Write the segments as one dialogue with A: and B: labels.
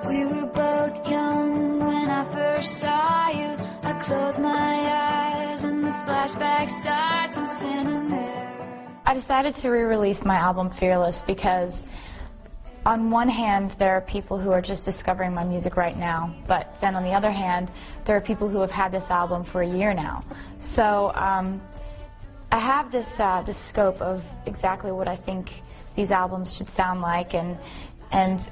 A: We were both young when I first saw you. I close my eyes and the flashback starts. I'm standing there.
B: I decided to re-release my album Fearless because on one hand there are people who are just discovering my music right now, but then on the other hand there are people who have had this album for a year now. So I have this scope of exactly what I think these albums should sound like, and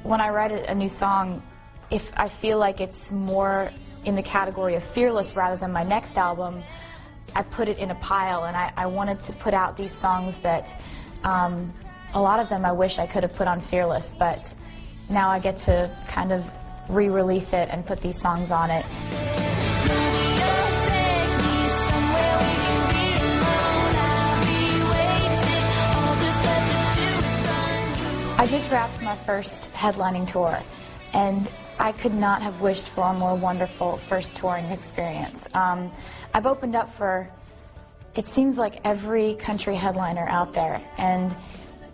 B: when I write a new song, if I feel like it's more in the category of Fearless rather than my next album, I put it in a pile, and I wanted to put out these songs that a lot of them I wish I could have put on Fearless, but now I get to kind of re-release it and put these songs on it. I just wrapped my first headlining tour, and I could not have wished for a more wonderful first touring experience. I've opened up for, it seems like, every country headliner out there, and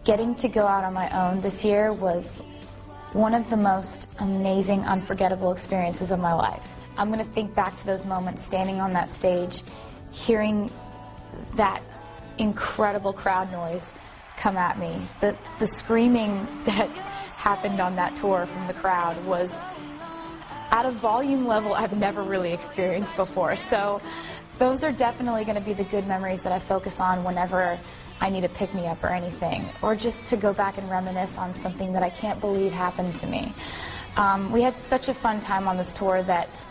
B: getting to go out on my own this year was one of the most amazing, unforgettable experiences of my life. I'm going to think back to those moments standing on that stage, hearing that incredible crowd noise come at me. The screaming that happened on that tour from the crowd was at a volume level I've never really experienced before. So those are definitely going to be the good memories that I focus on whenever I need a pick-me-up or anything, or just to go back and reminisce on something that I can't believe happened to me. We had such a fun time on this tour that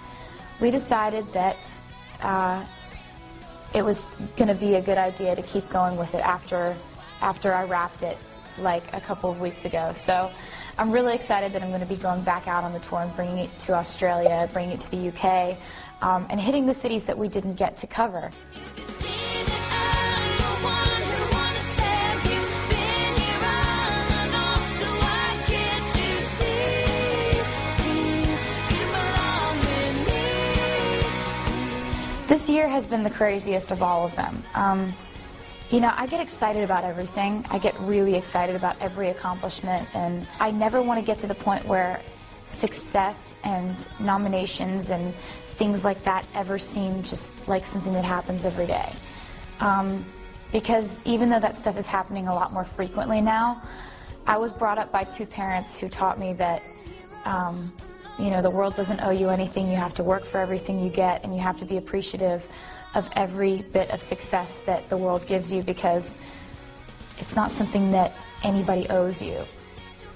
B: we decided that it was going to be a good idea to keep going with it after I wrapped it like a couple of weeks ago. So I'm really excited that I'm going to be going back out on the tour and bringing it to Australia, bringing it to the UK, and hitting the cities that we didn't get to cover. This year has been the craziest of all of them. You know, I get excited about everything. I get really excited about every accomplishment, and I never want to get to the point where success and nominations and things like that ever seem just like something that happens every day. Because even though that stuff is happening a lot more frequently now, I was brought up by two parents who taught me that you know, the world doesn't owe you anything. You have to work for everything you get, and you have to be appreciative of every bit of success that the world gives you, because it's not something that anybody owes you.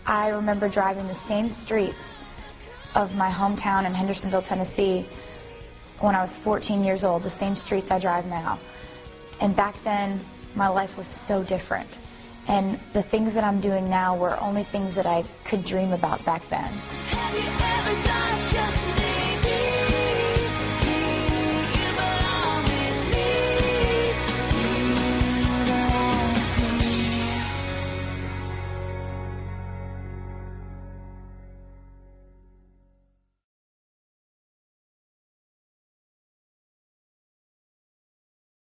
B: I remember driving the same streets of my hometown in Hendersonville, Tennessee when I was 14 years old, the same streets I drive now. And back then, my life was so different. And the things that I'm doing now were only things that I could dream about back then. Have you ever